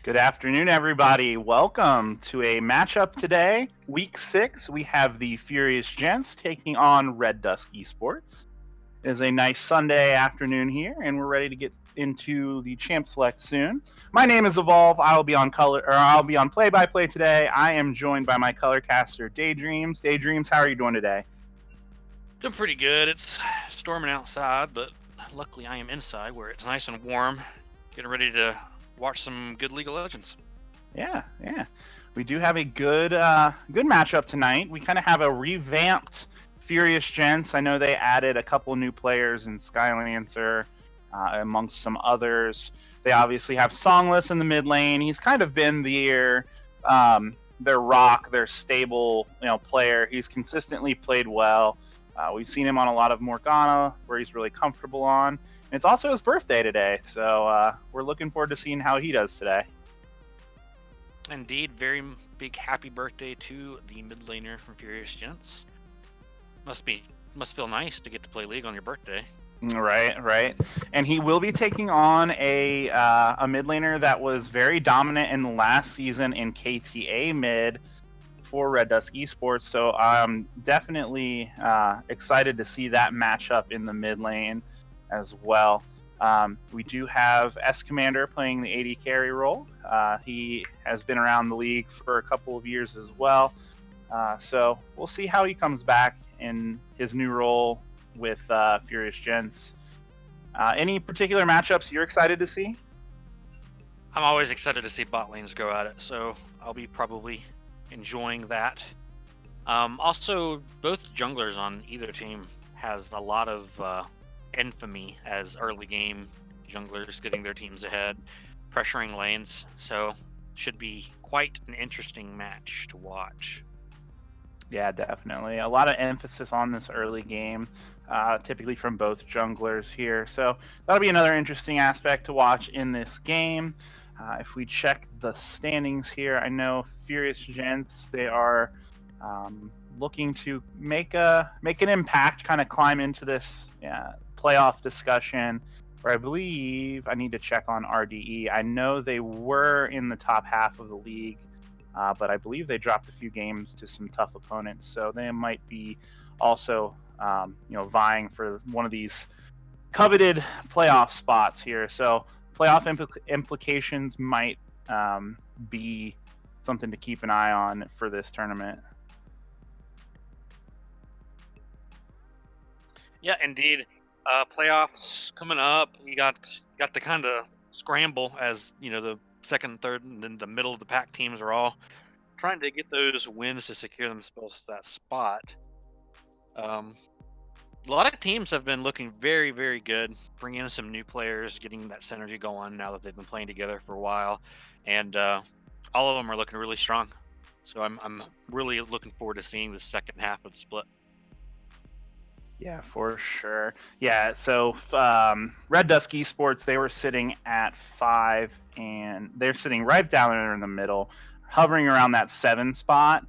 Good afternoon, everybody. Welcome to a matchup today. Week 6, we have the Furious Gents taking on Red Dusk Esports. It is a nice Sunday afternoon here, and we're ready to get into the Champ Select soon. My name is Evolve. I'll be on play-by-play today. I am joined by my color caster, Daydreams. Daydreams, how are you doing today? Doing pretty good. It's storming outside, but luckily I am inside where it's nice and warm. Getting ready to watch some good League of Legends. Yeah. We do have a good matchup tonight. We kind of have a revamped Furious Gents. I know they added a couple new players in Skylancer, amongst some others. They obviously have Songless in the mid lane. He's kind of been their rock, their stable, player. He's consistently played well. We've seen him on a lot of Morgana, where he's really comfortable on. And it's also his birthday today, so we're looking forward to seeing how he does today. Indeed, very big happy birthday to the mid laner from Furious Gents. Must feel nice to get to play League on your birthday. Right. And he will be taking on a mid laner that was very dominant in the last season in KTA mid for Red Dusk Esports. So I'm definitely excited to see that matchup in the mid lane as well. We do have S Commander playing the AD carry role. He has been around the league for a couple of years as well. So we'll see how he comes back in his new role with Furious Gents. Any particular matchups you're excited to see? I'm always excited to see bot lanes go at it, so I'll be probably enjoying that. Also, both junglers on either team has a lot of infamy as early game junglers getting their teams ahead, pressuring lanes, so should be quite an interesting match to watch. Yeah, definitely. A lot of emphasis on this early game, typically from both junglers here. So that'll be another interesting aspect to watch in this game. If we check the standings here, I know Furious Gents, they are looking to make an impact, kind of climb into this playoff discussion, where I believe I need to check on RDE. I know they were in the top half of the league, but I believe they dropped a few games to some tough opponents, so they might be also vying for one of these coveted playoff spots here. So playoff implications might be something to keep an eye on for this tournament. Yeah, indeed. Playoffs coming up. You got the kind of scramble as the second, third, and then the middle of the pack teams are all trying to get those wins to secure themselves that spot. A lot of teams have been looking very, very good, bringing in some new players, getting that synergy going now that they've been playing together for a while, and all of them are looking really strong. So I'm really looking forward to seeing the second half of the split. Yeah, for sure. Yeah, so Red Dusk Esports, they were sitting at 5, and they're sitting right down there in the middle, hovering around that 7 spot,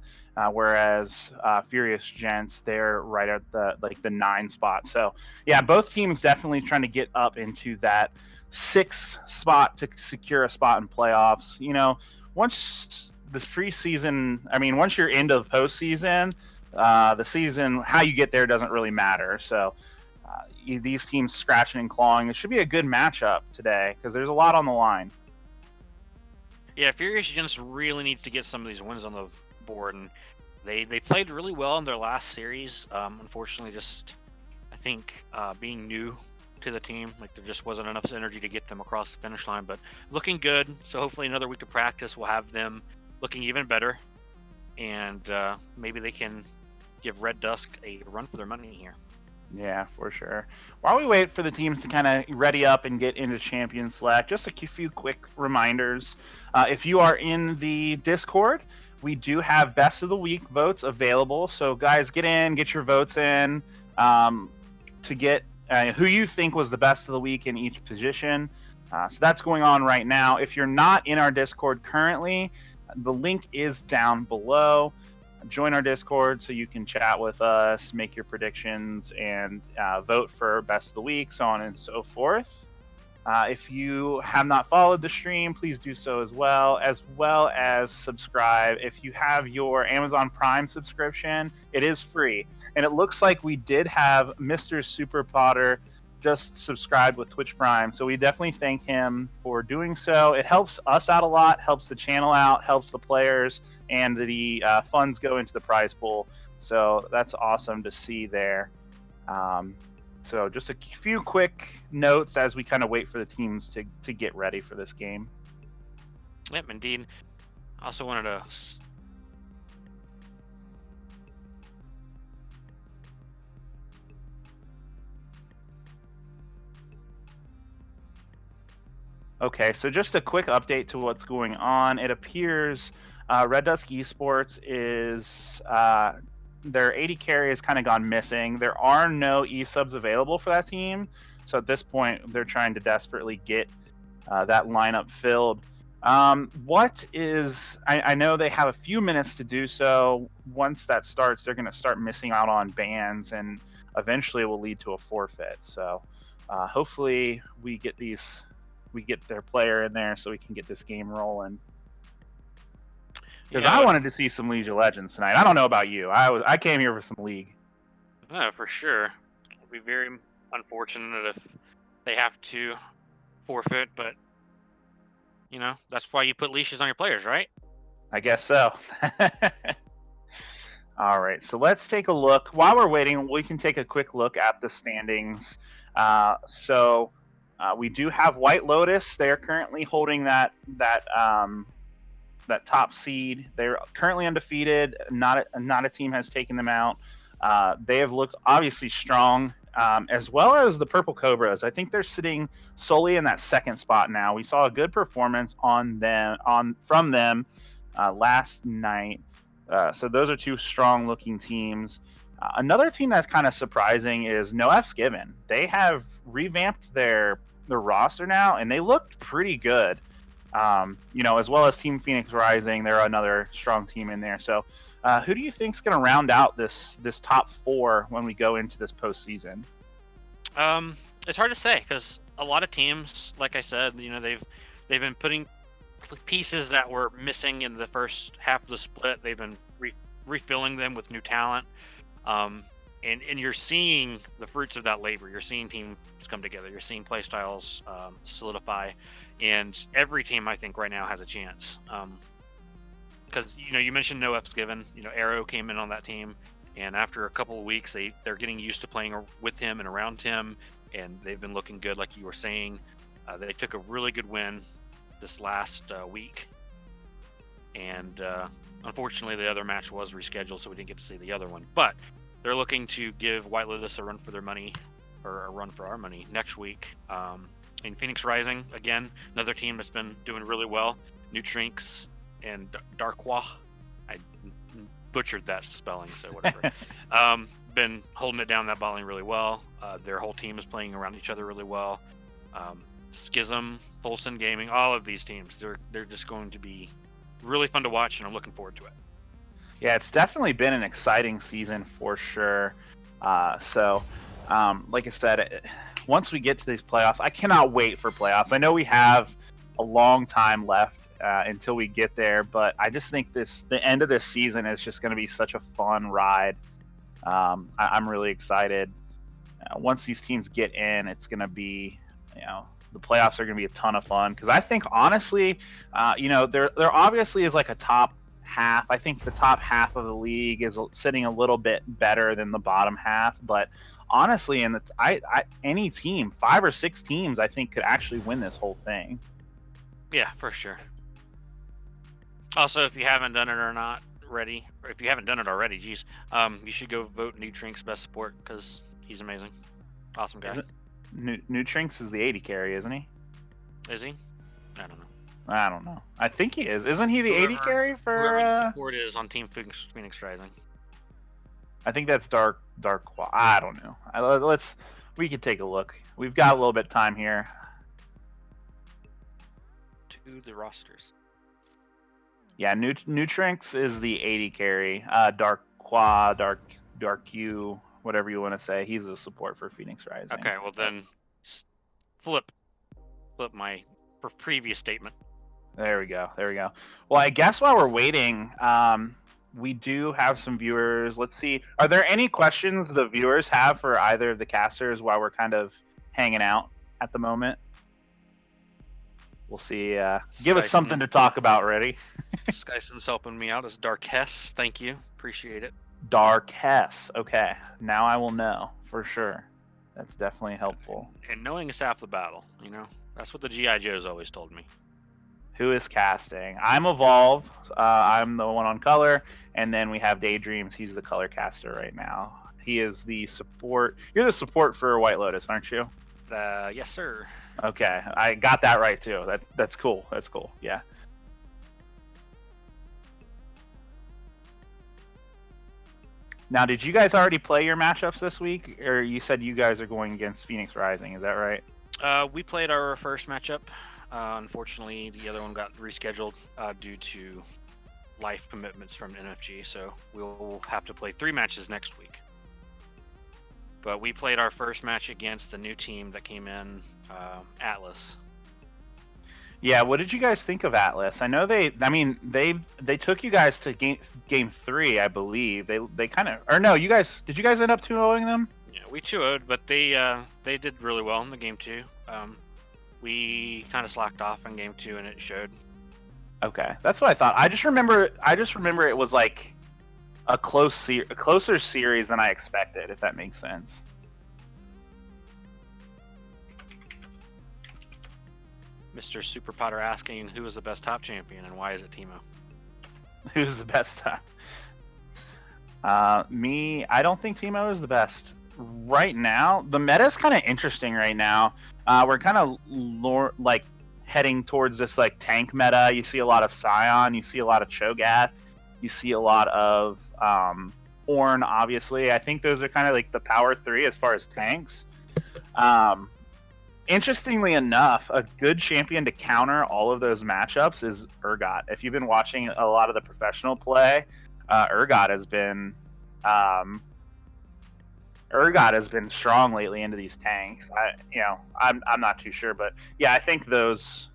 whereas Furious Gents, they're right at the 9 spot. So yeah, both teams definitely trying to get up into that 6 spot to secure a spot in playoffs. Once this preseason, once you're into the postseason, the season, how you get there doesn't really matter. So these teams scratching and clawing. It should be a good matchup today because there's a lot on the line. Yeah, Furious Gents really needs to get some of these wins on the board, and they played really well in their last series. Unfortunately, just I think being new to the team, like there just wasn't enough energy to get them across the finish line. But looking good. So hopefully another week of practice will have them looking even better, and maybe they can give Red Dusk a run for their money here. Yeah, for sure. While we wait for the teams to kind of ready up and get into Champion Select, just a few quick reminders. If you are in the Discord, we do have Best of the Week votes available. So guys, get in, get your votes in to get who you think was the best of the week in each position. So that's going on right now. If you're not in our Discord currently, the link is down below. Join our Discord so you can chat with us, make your predictions, and vote for Best of the Week, so on and so forth. If you have not followed the stream, please do so as well as subscribe. If you have your Amazon Prime subscription, it is free. And it looks like we did have Mr. Super Potter just subscribed with Twitch Prime. So we definitely thank him for doing so. It helps us out a lot, helps the channel out, helps the players, and the funds go into the prize pool. So that's awesome to see there. So just a few quick notes as we kind of wait for the teams to get ready for this game. Yep, indeed. Also wanted to... Okay, so just a quick update to what's going on. It appears Red Dusk Esports is... their AD carry has kind of gone missing. There are no E-subs available for that team. So at this point, they're trying to desperately get that lineup filled. I know they have a few minutes to do so. Once that starts, they're going to start missing out on bans, and eventually it will lead to a forfeit. So hopefully we get their player in there so we can get this game rolling. Because I wanted to see some League of Legends tonight. I don't know about you. I came here for some League. For sure. It'll be very unfortunate if they have to forfeit, but that's why you put leashes on your players, right? I guess so. All right, so let's take a look. While we're waiting, we can take a quick look at the standings. We do have White Lotus. They're currently holding that top seed. They're currently undefeated. Not a team has taken them out. They have looked obviously strong, as well as the Purple Cobras. I think they're sitting solely in that second spot now. We saw a good performance from them last night. So those are two strong-looking teams. Another team that's kind of surprising is No F's Given. They have revamped their roster now, and they looked pretty good. As well as Team Phoenix Rising, they're another strong team in there. So, who do you think is going to round out this top four when we go into this postseason? It's hard to say because a lot of teams, like I said, they've been putting pieces that were missing in the first half of the split. They've been refilling them with new talent, and you're seeing the fruits of that labor. You're seeing teams come together. You're seeing play styles solidify. And every team, I think, right now has a chance. Because, you mentioned No F's Given. Arrow came in on that team. And after a couple of weeks, they're getting used to playing with him and around him. And they've been looking good, like you were saying. They took a really good win this last week. And unfortunately, the other match was rescheduled, so we didn't get to see the other one. But they're looking to give White Lotus a run for their money, or a run for our money, next week. In Phoenix Rising, again, another team that's been doing really well. Nutrinks and Darkwa. I butchered that spelling, so whatever. Been holding it down that bowling really well. Their whole team is playing around each other really well. Schism, Folsom Gaming, all of these teams, they're just going to be really fun to watch, and I'm looking forward to it. Yeah, it's definitely been an exciting season for sure. Like I said, once we get to these playoffs, I cannot wait for playoffs. I know we have a long time left until we get there, but I just think the end of this season is just going to be such a fun ride. I'm really excited. Once these teams get in, it's going to be, the playoffs are going to be a ton of fun. Because I think, honestly, there obviously is like a top half. I think the top half of the league is sitting a little bit better than the bottom half, but honestly, any team, 5 or 6 teams, I think could actually win this whole thing. Yeah, for sure. Also, if you haven't done it if you haven't done it already, you should go vote Nutrinks best support because he's amazing. Awesome guy. Nutrinks is the AD carry, isn't he? Is he? I don't know. I think he is. Isn't he the AD carry for? Whoever support is on Team Phoenix Rising. I think that's Dark. I don't know. We could take a look. We've got a little bit of time here. To the rosters. Yeah, Nutrinks is the AD carry. Dark Q, whatever you want to say. He's the support for Phoenix Rising. Okay, well then, flip. flip my previous statement. There we go. There we go. Well, I guess while we're waiting, we do have some viewers. Let's see. Are there any questions the viewers have for either of the casters while we're kind of hanging out at the moment? We'll see. Give us something to talk about. Ready? Skyson's helping me out as Darkess. Thank you. Appreciate it. Darkess. Okay. Now I will know for sure. That's definitely helpful. And knowing is half the battle, That's what the G.I. Joes always told me. Who is casting? I'm Evolve. I'm the one on color. And then we have Daydreams. He's the color caster right now. He is the support. You're the support for White Lotus, aren't you? Yes, sir. Okay. I got that right, too. That's cool. That's cool. Yeah. Now, did you guys already play your matchups this week? Or you said you guys are going against Phoenix Rising. Is that right? We played our first matchup. Unfortunately, the other one got rescheduled due to life commitments from NFG, so we'll have to play 3 matches next week. But we played our first match against the new team that came in, Atlas. Yeah, what did you guys think of Atlas? I know they took you guys to game 3, I believe. They kind of, or no, did you guys end up 2-0ing them? Yeah, we 2-0'd, but they did really well in the game 2. We kind of slacked off in game 2, and it showed. Okay, that's what I thought. I just remember it was like a closer series than I expected, if that makes sense. Mr. Super Potter asking who is the best top champion and why is it Teemo? Who's the best top? Me, I don't think Teemo is the best. Right now, the meta is kind of interesting right now. We're kind of heading towards this like tank meta. You see a lot of Scion, you see a lot of Cho'Gath, you see a lot of Ornn, obviously. I think those are kind of like the power 3 as far as tanks. Interestingly enough, a good champion to counter all of those matchups is Urgot. If you've been watching a lot of the professional play, Urgot has been strong lately into these tanks. I'm not too sure, but yeah, I think those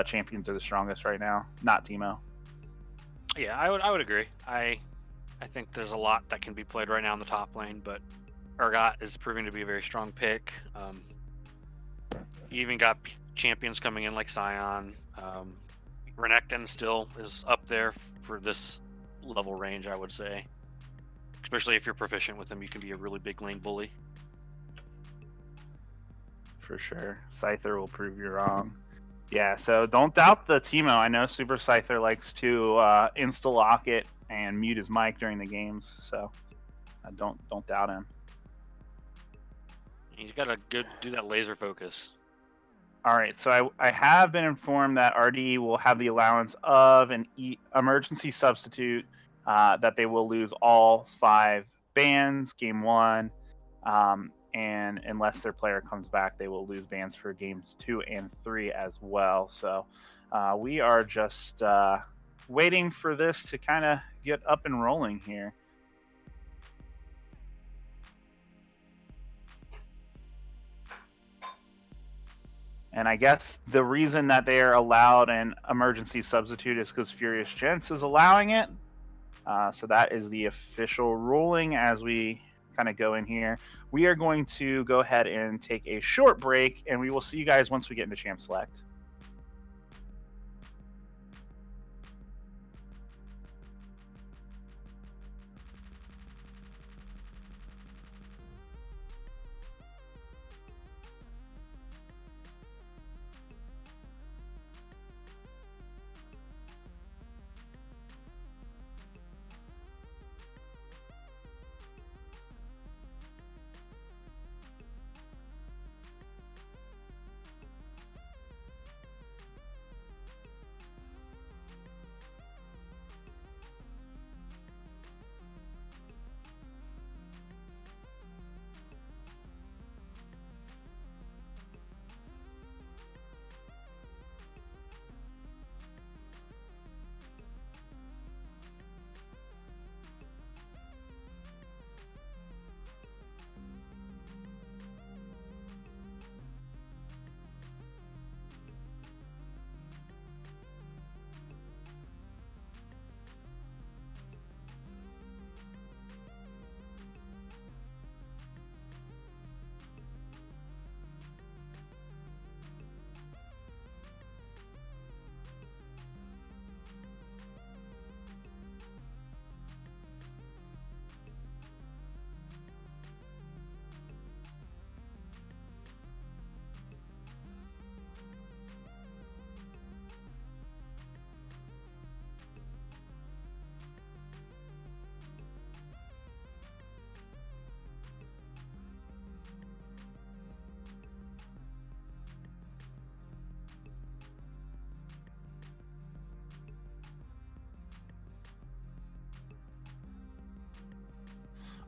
champions are the strongest right now, not Teemo. Yeah, I would agree. I think there's a lot that can be played right now in the top lane, but Urgot is proving to be a very strong pick. You even got champions coming in like Scion. Renekton still is up there for this level range, I would say. Especially if you're proficient with him, you can be a really big lane bully. For sure. Scyther will prove you wrong. Yeah, so don't doubt the Teemo. I know Super Scyther likes to insta-lock it and mute his mic during the games, so don't doubt him. He's got to do that laser focus. All right, so I have been informed that RD will have the allowance of an emergency substitute, that they will lose all 5 bans game 1, and unless their player comes back, they will lose bans for games 2 and 3 as well. So we are just waiting for this to kind of get up and rolling here. And I guess the reason that they are allowed an emergency substitute is because Furious Gentz is allowing it. So that is the official ruling as we kind of go in here. We are going to go ahead and take a short break, and we will see you guys once we get into Champ Select.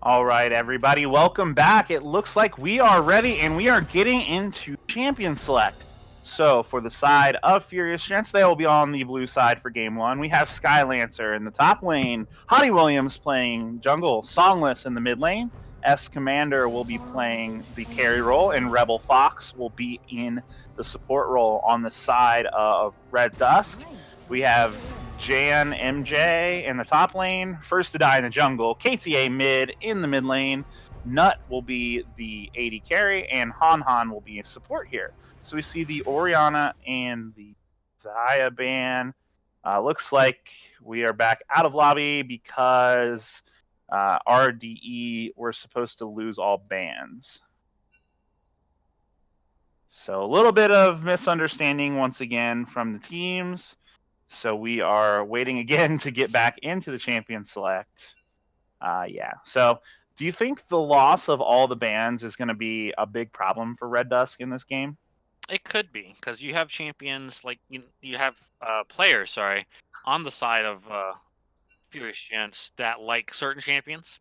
All right, everybody, welcome back. It looks like we are ready and we are getting into champion select. So, for the side of Furious Gents, they will be on the blue side for game one. We have Skylancer in the top lane, Hottie Williams playing jungle, Songless in the mid lane, S Commander will be playing the carry role, and Rebel Fox will be in the support role on the side of Red Dusk. We have Jan MJ in the top lane, First to Die in the jungle, KTA mid in the mid lane, Nut will be the AD carry, and Han Han will be a support here. So we see the Orianna and the Zaya ban. Looks like we are back out of lobby because RDE were supposed to lose all bans. So a little bit of misunderstanding once again from the teams. So we are waiting again to get back into the champion select. Yeah. So do you think the loss of all the bans is going to be a big problem for Red Dusk in this game? It could be because you have champions like you have players, sorry, on the side of Furious Gents that like certain champions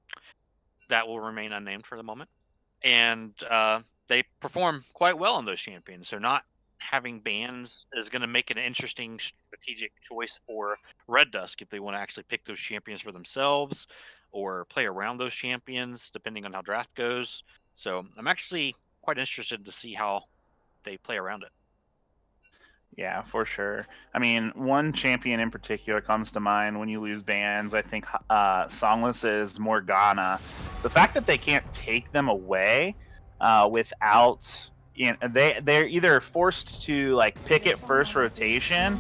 that will remain unnamed for the moment, and they perform quite well on those champions. So not having bans is going to make it an interesting strategic choice for Red Dusk if they want to actually pick those champions for themselves or play around those champions, depending on how draft goes. So I'm actually quite interested to see how they play around it. Yeah, for sure. I mean, one champion in particular comes to mind when you lose bans. I think Songless is Morgana. The fact that they can't take them away without, they're either forced to like pick it first rotation,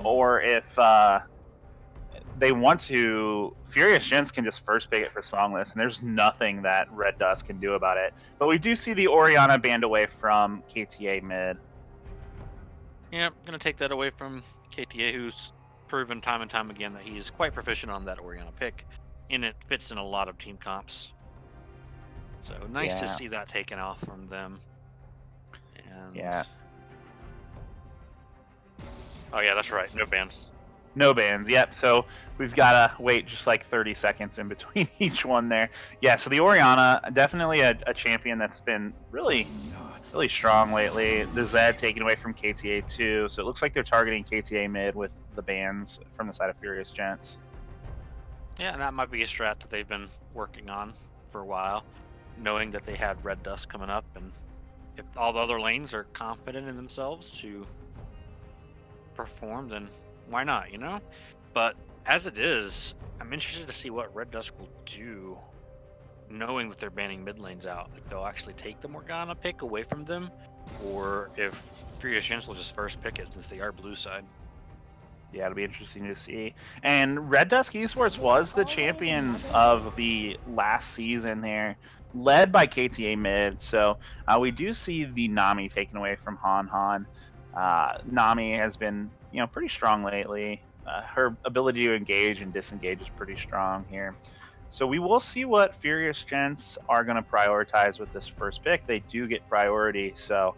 or if they want to, Furious Gents can just first pick it for Songless, and there's nothing that Red Dust can do about it. But we do see the Orianna banned away from KTA mid. Yeah, I'm gonna take that away from KTA, who's proven time and time again that he's quite proficient on that Orianna pick, and it fits in a lot of team comps. So nice to Yeah. see that taken off from them. And Yeah. oh yeah, that's right, no bans. No bans, yep. So we've got to wait just like 30 seconds in between each one there. Yeah, so the Orianna, definitely a champion that's been really strong lately. The Zed taken away from KTA too, so it looks like they're targeting KTA mid with the bans from the side of Furious Gents. Yeah, and that might be a strat that they've been working on for a while, knowing that they had Red Dust coming up, and if all the other lanes are confident in themselves to perform, then why not, you know? But as it is, I'm interested to see what Red Dusk will do, knowing that they're banning mid lanes out. If they'll actually take the Morgana pick away from them, or if Furious Gents will just first pick it since they are blue side. Yeah, it'll be interesting to see. And Red Dusk Esports was the champion of the last season there, led by KTA mid. So we do see the Nami taken away from Han Han. Nami has been, pretty strong lately. Her ability to engage and disengage is pretty strong here. So we will see what Furious Gents are going to prioritize with this first pick. They do get priority, so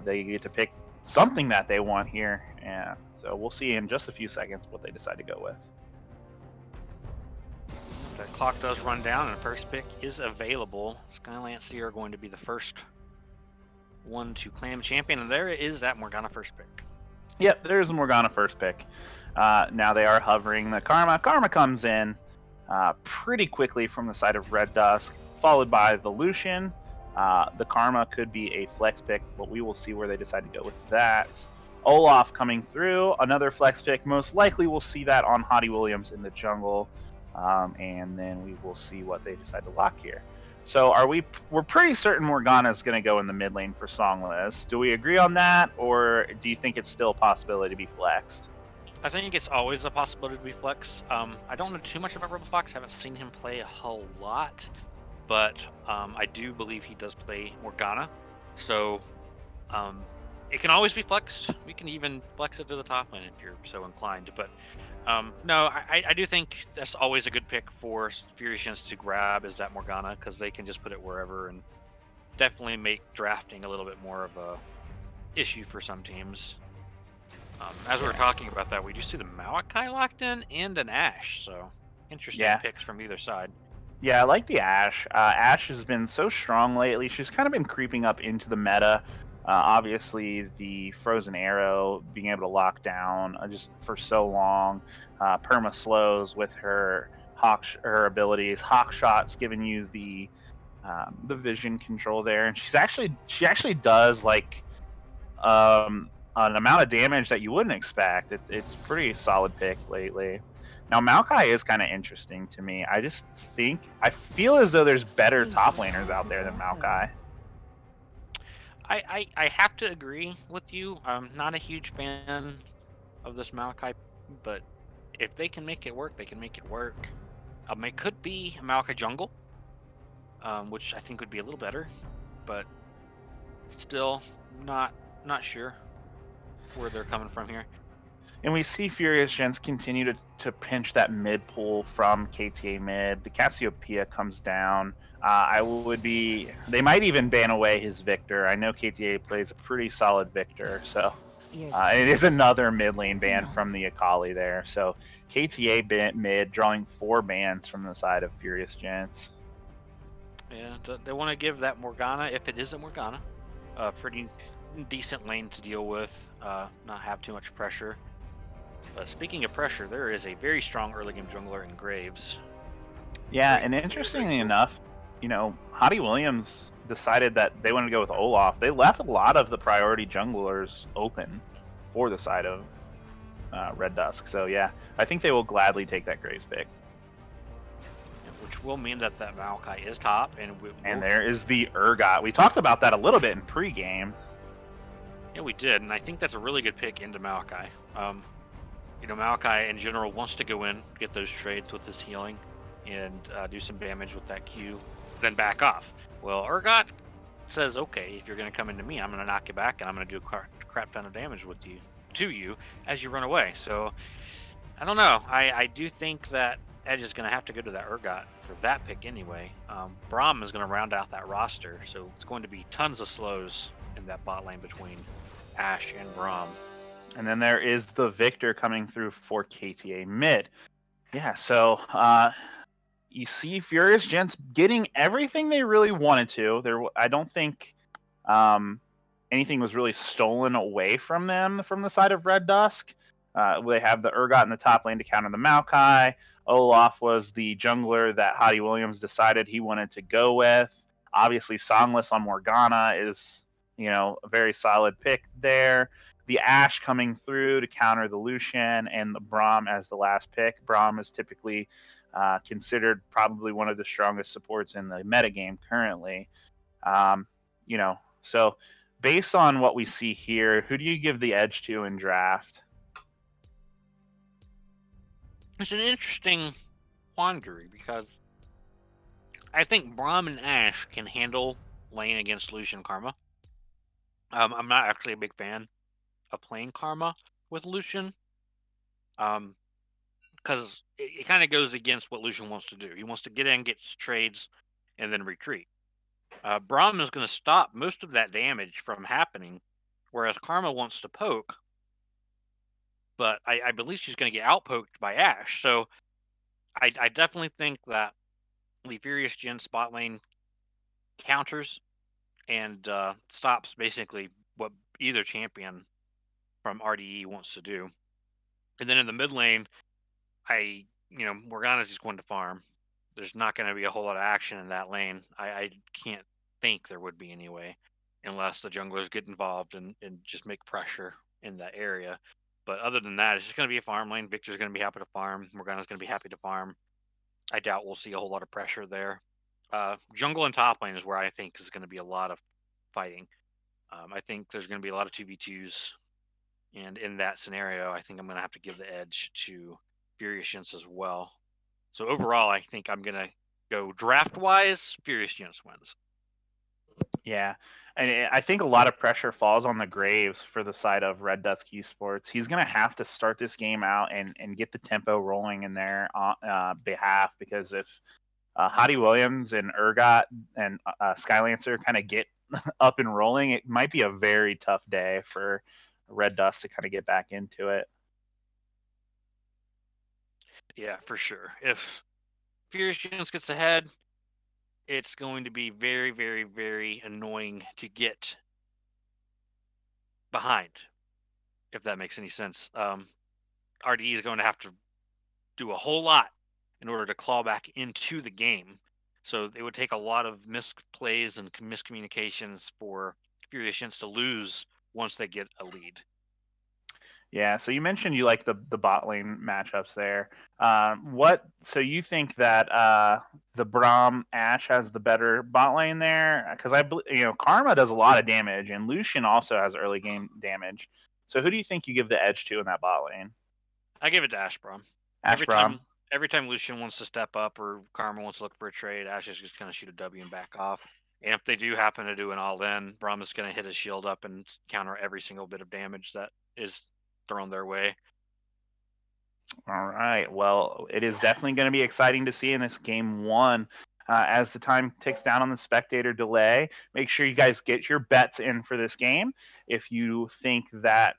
they get to pick something that they want here. Yeah. So we'll see in just a few seconds what they decide to go with. The clock does run down, and first pick is available. Skylancer are going to be the first one to claim champion, and there is that Morgana first pick. Yep, there's the Morgana first pick. Now they are hovering the Karma. Karma comes in pretty quickly from the side of Red Dusk, followed by the Lucian. The Karma could be a flex pick, but we will see where they decide to go with that. Olaf coming through, another flex pick. Most likely we'll see that on Hottie Williams in the jungle, and then we will see what they decide to lock here. So we're pretty certain Morgana's going to go in the mid lane for Songless. Do we agree on that, or do you think it's still a possibility to be flexed? I think it's always a possibility to be flex. I don't know too much about Rebel Fox. Haven't seen him play a whole lot, but I do believe he does play Morgana. So it can always be flexed. We can even flex it to the top lane if you're so inclined. But no, I do think that's always a good pick for Furious Gents to grab, is that Morgana, because they can just put it wherever and definitely make drafting a little bit more of a issue for some teams. As we're talking about that, we do see the Maokai locked in and an Ashe, so interesting picks from either side. Yeah, I like the Ashe. Ashe has been so strong lately. She's kind of been creeping up into the meta. Obviously, the Frozen Arrow being able to lock down just for so long, perma slows with her her abilities, hawk shots giving you the vision control there, and she actually does like an amount of damage that you wouldn't expect. It's pretty solid pick lately. Now Maokai is kind of interesting to me. I feel as though there's better top laners out there than Maokai. I have to agree with you. I'm not a huge fan of this Maokai, but if they can make it work, they can make it work. It could be a Maokai jungle, which I think would be a little better, but still not sure where they're coming from here. And we see Furious Gents continue to pinch that mid pull from KTA mid. The Cassiopeia comes down. They might even ban away his Victor. I know KTA plays a pretty solid Victor, so it is another mid lane ban from the Akali there. So KTA mid drawing 4 bans from the side of Furious Gents. Yeah, they want to give that Morgana, if it is a Morgana, a pretty decent lane to deal with, not have too much pressure. But speaking of pressure, there is a very strong early game jungler in Graves. Yeah, and interestingly enough, Hottie Williams decided that they wanted to go with Olaf. They left a lot of the priority junglers open for the side of Red Dusk. So yeah, I think they will gladly take that Graves pick. Which will mean that Maokai is top, and there is the Urgot. We talked about that a little bit in pregame. Yeah, we did, and I think that's a really good pick into Maokai. Maokai in general wants to go in, get those trades with his healing, and do some damage with that Q, then back off. Well, Urgot says, okay, if you're going to come into me, I'm going to knock you back, and I'm going to do a crap ton of damage to you as you run away. So, I don't know. I do think that Edge is going to have to go to that Urgot for that pick anyway. Braum is going to round out that roster, so it's going to be tons of slows in that bot lane between Ashe and Braum. And then there is the Victor coming through for KTA mid. Yeah, so you see Furious Gents getting everything they really wanted to. I don't think anything was really stolen away from them from the side of Red Dusk. They have the Urgot in the top lane to counter the Maokai. Olaf was the jungler that Hottie Williams decided he wanted to go with. Obviously, Songless on Morgana is, a very solid pick there. The Ashe coming through to counter the Lucian, and the Braum as the last pick. Braum is typically considered probably one of the strongest supports in the metagame currently. So based on what we see here, who do you give the edge to in draft? It's an interesting quandary because I think Braum and Ashe can handle lane against Lucian Karma. I'm not actually a big fan of playing Karma with Lucian. Because it kind of goes against what Lucian wants to do. He wants to get in, get trades, and then retreat. Braum is going to stop most of that damage from happening, whereas Karma wants to poke, but I believe she's going to get outpoked by Ashe. So I definitely think that the Furious Gen spot lane counters and stops basically what either champion from RDE wants to do. And then in the mid lane, Morgana's just going to farm. There's not going to be a whole lot of action in that lane. I can't think there would be anyway, unless the junglers get involved and just make pressure in that area. But other than that, it's just going to be a farm lane. Victor's going to be happy to farm. Morgana's going to be happy to farm. I doubt we'll see a whole lot of pressure there. Jungle and top lane is where I think is going to be a lot of fighting. I think there's going to be a lot of 2v2s. And in that scenario, I think I'm going to have to give the edge to Furious Gents as well. So overall, I think I'm going to go draft-wise, Furious Gents wins. Yeah, and I think a lot of pressure falls on the Graves for the side of Red Dusk Esports. He's going to have to start this game out and get the tempo rolling in their behalf, because if Hottie Williams and Urgot and Skylancer kind of get up and rolling, it might be a very tough day for Red Dusk to kind of get back into it. Yeah, for sure. If Furious Gentz gets ahead, it's going to be very, very, very annoying to get behind, if that makes any sense. RDE is going to have to do a whole lot in order to claw back into the game. So it would take a lot of misplays and miscommunications for Furious Gentz to lose once they get a lead. Yeah, so you mentioned you like the bot lane matchups there. So you think that the Braum Ash has the better bot lane there? Because Karma does a lot of damage, and Lucian also has early game damage. So who do you think you give the edge to in that bot lane? I give it to Ash Braum. Ash Every Braum. time every time Lucian wants to step up or Karma wants to look for a trade, Ash is just gonna shoot a W and back off. And if they do happen to do an all in, Braum is gonna hit his shield up and counter every single bit of damage that is thrown their way. All right. Well, it is definitely going to be exciting to see in this game one. As the time ticks down on the spectator delay, make sure you guys get your bets in for this game. If you think that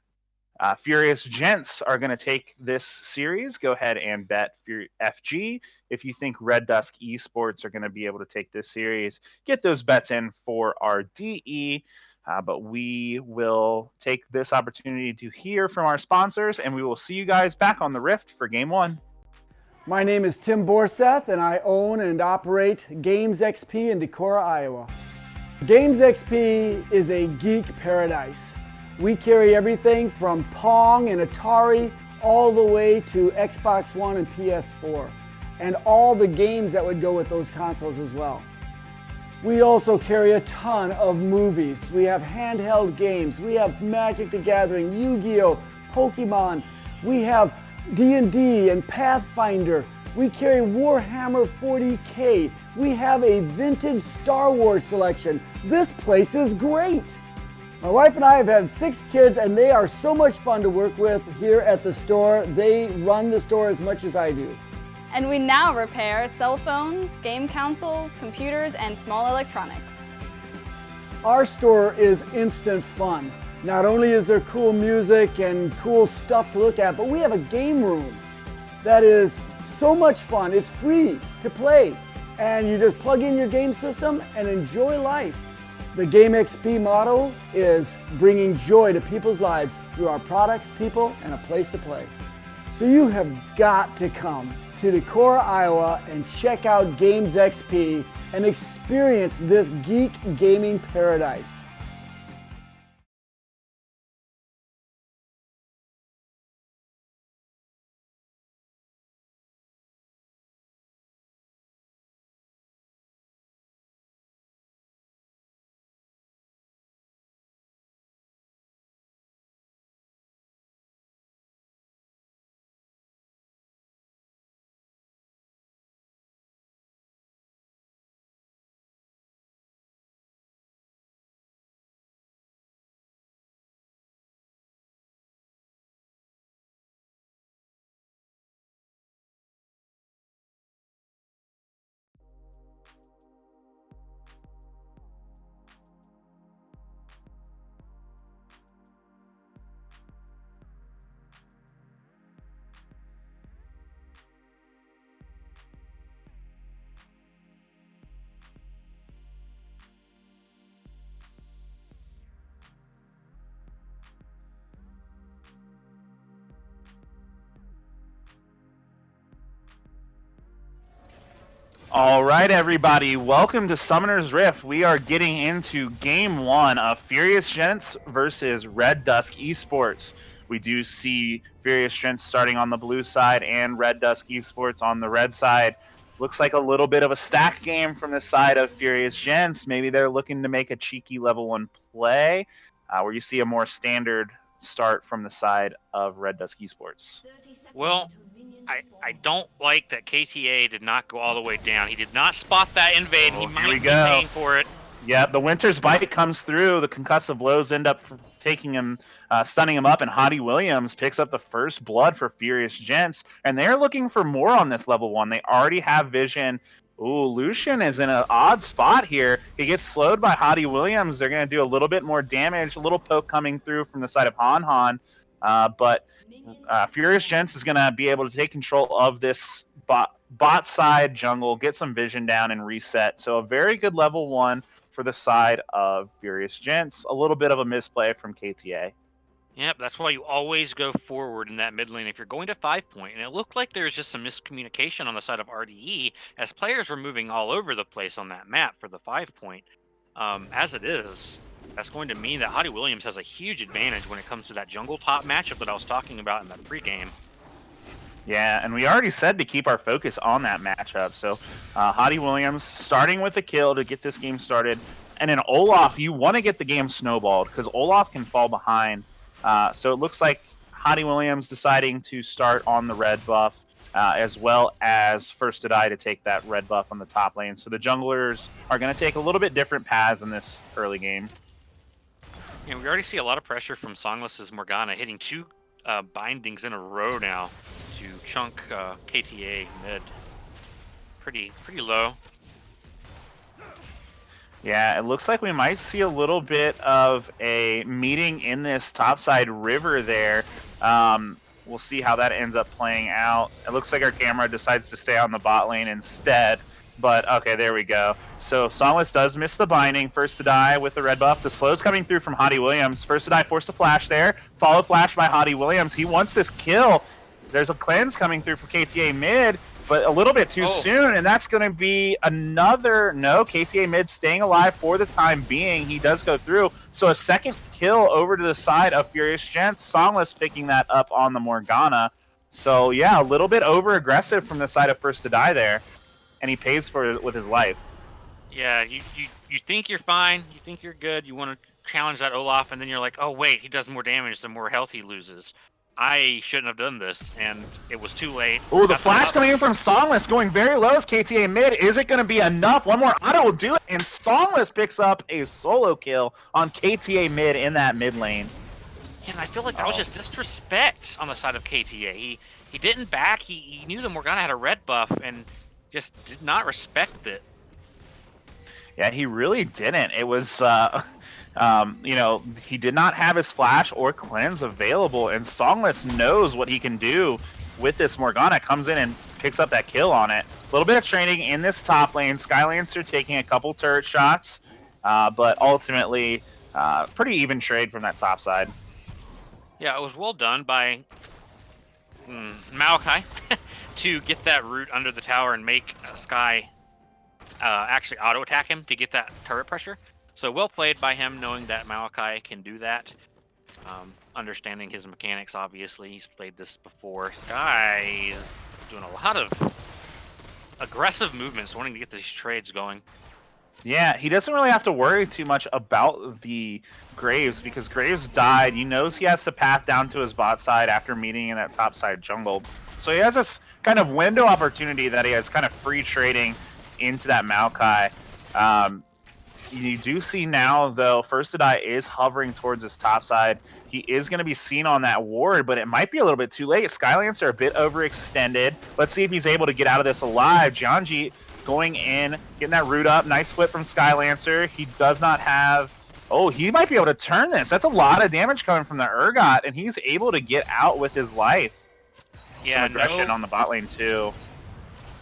Furious Gents are going to take this series, go ahead and bet FG. If you think Red Dusk Esports are going to be able to take this series, get those bets in for our DE. But we will take this opportunity to hear from our sponsors, and we will see you guys back on the Rift for Game 1. My name is Tim Borseth, and I own and operate Games XP in Decorah, Iowa. Games XP is a geek paradise. We carry everything from Pong and Atari all the way to Xbox One and PS4, and all the games that would go with those consoles as well. We also carry a ton of movies. We have handheld games. We have Magic the Gathering, Yu-Gi-Oh!, Pokemon. We have D&D and Pathfinder. We carry Warhammer 40K. We have a vintage Star Wars selection. This place is great. My wife and I have had 6 kids, and they are so much fun to work with here at the store. They run the store as much as I do. And we now repair cell phones, game consoles, computers, and small electronics. Our store is instant fun. Not only is there cool music and cool stuff to look at, but we have a game room that is so much fun. It's free to play, and you just plug in your game system and enjoy life. The Game XP motto is bringing joy to people's lives through our products, people, and a place to play. So you have got to come to Decorah, Iowa, and check out Games XP and experience this geek gaming paradise. All right, everybody. Welcome to Summoner's Rift. We are getting into Game 1 of Furious Gents versus Red Dusk Esports. We do see Furious Gents starting on the blue side and Red Dusk Esports on the red side. Looks like a little bit of a stack game from the side of Furious Gents. Maybe they're looking to make a cheeky level 1 play, where you see a more standard start from the side of Red Dusk Esports. Well, I don't like that KTA did not go all the way down. He did not spot that invade. He might be paying for it. Yeah, the Winter's Bite comes through. The concussive blows end up taking him, stunning him up, and Hottie Williams picks up the first blood for Furious Gents. And they're looking for more on this level 1. They already have vision. Ooh, Lucian is in an odd spot here. He gets slowed by Hottie Williams. They're going to do a little bit more damage. A little poke coming through from the side of but Furious Gents is going to be able to take control of this bot side jungle, get some vision down and reset. So a very good level 1 for the side of Furious Gents. A little bit of a misplay from KTA. Yep, that's why you always go forward in that mid lane if you're going to 5 point. And it looked like there was just some miscommunication on the side of RDE as players were moving all over the place on that map for the 5 point. As it is, that's going to mean that Hottie Williams has a huge advantage when it comes to that jungle top matchup that I was talking about in that pregame. Yeah, and we already said to keep our focus on that matchup. So Hottie Williams starting with a kill to get this game started. And then Olaf, you want to get the game snowballed because Olaf can fall behind. So it looks like Hottie Williams deciding to start on the red buff as well as First to Die to take that red buff on the top lane. So the junglers are going to take a little bit different paths in this early game. And we already see a lot of pressure from Songless's Morgana hitting 2 bindings in a row now to chunk KTA mid. Pretty low. Yeah, it looks like we might see a little bit of a meeting in this topside river there. We'll see how that ends up playing out. It looks like our camera decides to stay on the bot lane instead. But, okay, there we go. So Songless does miss the binding. First to Die with the red buff. The slow's coming through from Hottie Williams. First to Die forced a flash there. Follow flash by Hottie Williams. He wants this kill. There's a cleanse coming through for KTA mid, but a little bit too soon, and that's going to be another... No, KTA mid staying alive for the time being. He does go through. So a second kill over to the side of Furious Gents. Songless picking that up on the Morgana. So, yeah, a little bit over-aggressive from the side of First to Die there, and he pays for it with his life. Yeah, you think you're fine, you think you're good, you want to challenge that Olaf, and then you're like, oh wait, he does more damage the more health he loses. I shouldn't have done this, and it was too late. Oh, the flash coming in from Songless, going very low as KTA mid. Is it going to be enough? One more auto will do it, and Songless picks up a solo kill on KTA mid in that mid lane. And I feel like that was just disrespect on the side of KTA. He didn't back, he knew the Morgana had a red buff, and just did not respect it. Yeah, he really didn't. It was, you know, he did not have his flash or cleanse available, and Songless knows what he can do with this Morgana. Comes in and picks up that kill on it. A little bit of training in this top lane. Skylancer taking a couple turret shots, but ultimately, pretty even trade from that top side. Yeah, it was well done by Maokai to get that root under the tower and make Sky actually auto-attack him to get that turret pressure. So well played by him, knowing that Maokai can do that. Understanding his mechanics, obviously. He's played this before. Sky is doing a lot of aggressive movements, wanting to get these trades going. Yeah, he doesn't really have to worry too much about the Graves because Graves died. He knows he has to path down to his bot side after meeting in that top side jungle. So he has this kind of window opportunity that he has kind of free trading into that Maokai. You do see now, though, First to Die is hovering towards his top side. He is going to be seen on that ward, but it might be a little bit too late. Skylancer a bit overextended. Let's see if he's able to get out of this alive. Jianji going in, getting that root up. Nice flip from Skylancer. He does not have... Oh, he might be able to turn this. That's a lot of damage coming from the Urgot, and he's able to get out with his life. Yeah, some aggression on the bot lane, too.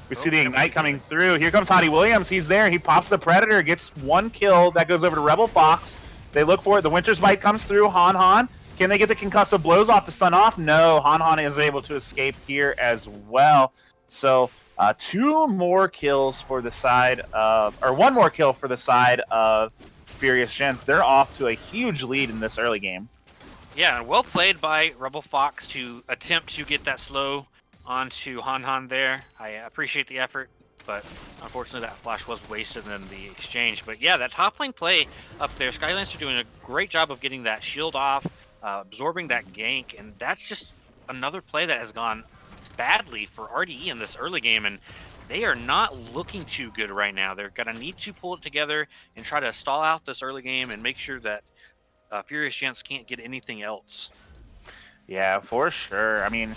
We see the Ignite coming through. Here comes Hottie Williams. He's there. He pops the Predator, gets one kill. That goes over to Rebel Fox. They look for it. The Winter's Bite comes through. Han. Can they get the concussive blows off to stun off? No. Han is able to escape here as well. So 2 more kills for the side of... Or 1 more kill for the side of Furious Gents. They're off to a huge lead in this early game. Yeah, and well played by Rebel Fox to attempt to get that slow onto Han there. I appreciate the effort, but unfortunately that flash was wasted in the exchange. But yeah, that top lane play up there, Skylancer doing a great job of getting that shield off, absorbing that gank, and that's just another play that has gone badly for RDE in this early game, and they are not looking too good right now. They're going to need to pull it together and try to stall out this early game and make sure that Furious Gents can't get anything else. Yeah, for sure. I mean,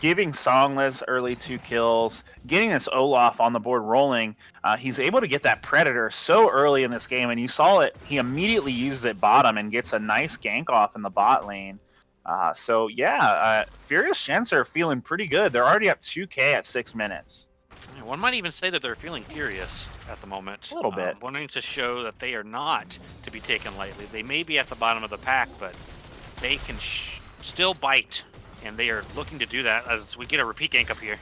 giving Songless early 2 kills, getting this Olaf on the board rolling, he's able to get that Predator so early in this game, and you saw it. He immediately uses it bottom and gets a nice gank off in the bot lane. So, yeah, Furious Gents are feeling pretty good. They're already up 2K at 6 minutes. One might even say that they're feeling furious at the moment. A little bit. Wanting to show that they are not to be taken lightly. They may be at the bottom of the pack, but they can still bite, and they are looking to do that as we get a repeat gank up here.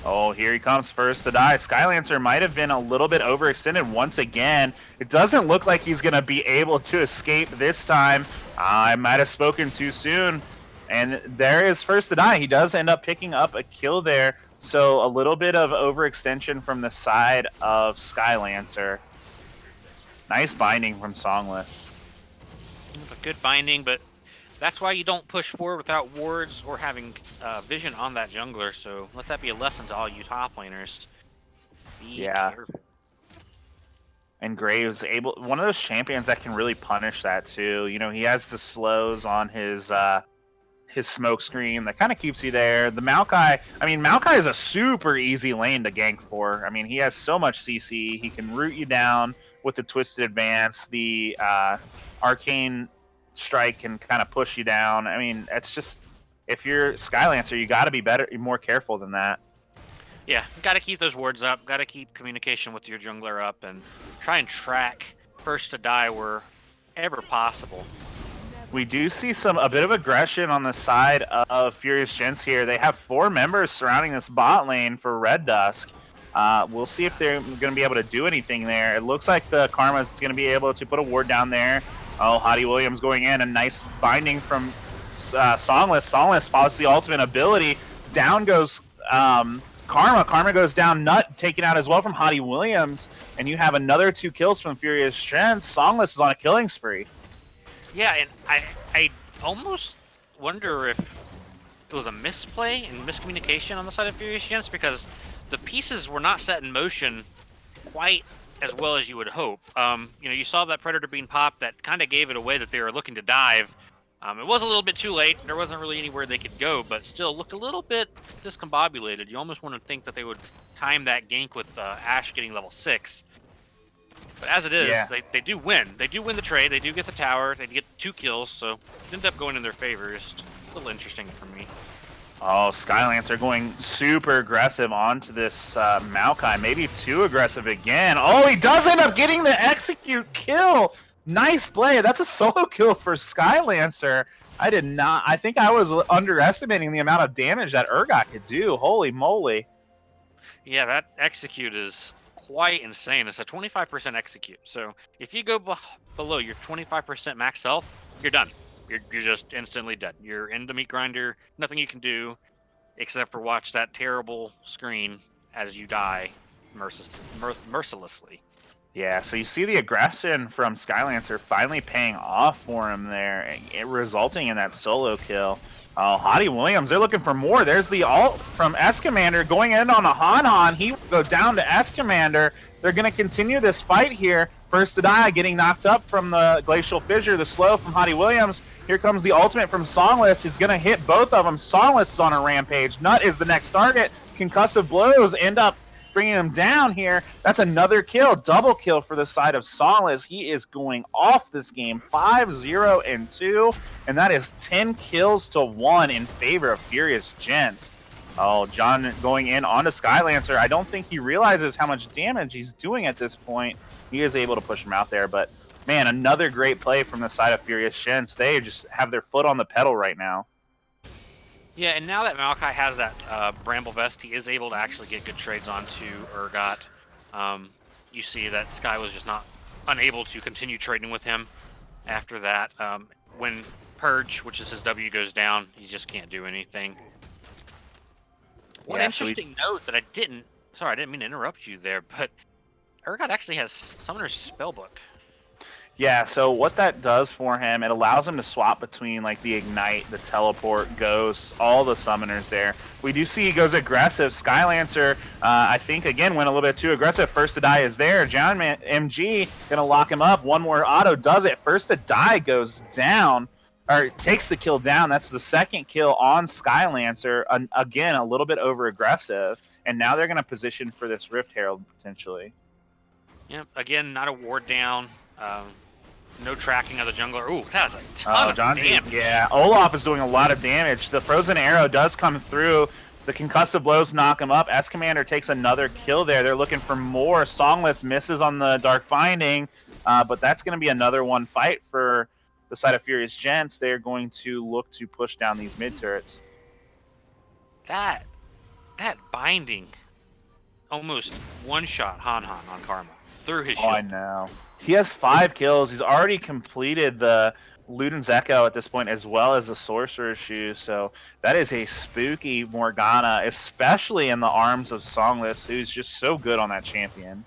Oh, here he comes first to die. Skylancer might have been a little bit overextended once again. It doesn't look like he's going to be able to escape this time. I might have spoken too soon. And there is first to die. He does end up picking up a kill there. So a little bit of overextension from the side of Skylancer. Nice binding from Songless. A good binding, but that's why you don't push forward without wards or having vision on that jungler. So let that be a lesson to all you top laners. Be careful. And Graves one of those champions that can really punish that too. You know, he has the slows on his smoke screen that kind of keeps you there. The Maokai, I mean, Maokai is a super easy lane to gank for. I mean, he has so much CC. He can root you down with the Twisted Advance. The Arcane Strike can kind of push you down. I mean, it's just, if you're Skylancer, you got to be more careful than that. Yeah, got to keep those wards up. Got to keep communication with your jungler up and try and track first to die wherever possible. We do see a bit of aggression on the side of Furious Gentz here. They have 4 members surrounding this bot lane for Red Dusk. We'll see if they're going to be able to do anything there. It looks like the Karma is going to be able to put a ward down there. Oh, Hottie Williams going in. A nice binding from Songless. Songless follows the ultimate ability. Down goes Karma. Karma goes down. Nut taken out as well from Hottie Williams. And you have another 2 kills from Furious Gentz. Songless is on a killing spree. Yeah, and I almost wonder if it was a misplay and miscommunication on the side of Furious Gentz, because the pieces were not set in motion quite as well as you would hope. You know, you saw that Predator being popped that kind of gave it away that they were looking to dive. It was a little bit too late. There wasn't really anywhere they could go, but still looked a little bit discombobulated. You almost want to think that they would time that gank with Ashe getting level 6. But as it is, they do win. They do win the trade. They do get the tower. They get 2 kills, so it ended up going in their favor. It's a little interesting for me. Oh, Skylancer going super aggressive onto this Maokai. Maybe too aggressive again. Oh, he does end up getting the execute kill. Nice play. That's a solo kill for Skylancer. I think I was underestimating the amount of damage that Urgot could do. Holy moly. Yeah, that execute is quite insane. It's a 25% execute. So if you go below your 25% max health, you're done. You're just instantly dead. You're in the meat grinder. Nothing you can do except for watch that terrible screen as you die mercilessly. Yeah, so you see the aggression from Skylancer finally paying off for him there, resulting in that solo kill. Oh, Hottie Williams, they're looking for more. There's the ult from Escamander going in on a Han. He will go down to Escamander. They're going to continue this fight here. First to die, getting knocked up from the Glacial Fissure, the slow from Hottie Williams. Here comes the ultimate from Songless. It's going to hit both of them. Songless is on a rampage. Nut is the next target. Concussive blows end up bringing him down here. That's another kill. Double kill for the side of Songless. He is going off this game 5-0-2, and that is 10 kills to 1 in favor of Furious Gentz. Oh, John going in onto Skylancer. I don't think he realizes how much damage he's doing at this point. He is able to push him out there, but man, another great play from the side of Furious Gentz. They just have their foot on the pedal right now. Yeah, and now that Maokai has that Bramble Vest, he is able to actually get good trades onto Urgot. You see that Sky was just unable to continue trading with him after that. When Purge, which is his W, goes down, he just can't do anything. One interesting note that I didn't mean to interrupt you there, but Urgot actually has Summoner's Spellbook. Yeah, so what that does for him, it allows him to swap between like the Ignite, the Teleport, Ghost, all the summoners there. We do see he goes aggressive. Skylancer, I think, again, went a little bit too aggressive. First to die is there. John MG going to lock him up. One more auto does it. First to die goes down, or takes the kill down. That's the second kill on Skylancer. Again, a little bit over aggressive. And now they're going to position for this Rift Herald potentially. Yep, again, not a ward down. No tracking of the jungler. Ooh, that was a ton of damage. Yeah, Olaf is doing a lot of damage. The Frozen Arrow does come through. The concussive blows knock him up. S-Commander takes another kill there. They're looking for more. Songless misses on the Dark Binding, but that's going to be another one fight for the side of Furious Gents. They're going to look to push down these mid turrets. That binding almost one-shot Han on Karma through his shield. I know. He has 5 kills. He's already completed the Luden's Echo at this point, as well as the Sorcerer's Shoe. So that is a spooky Morgana, especially in the arms of Songless, who's just so good on that champion.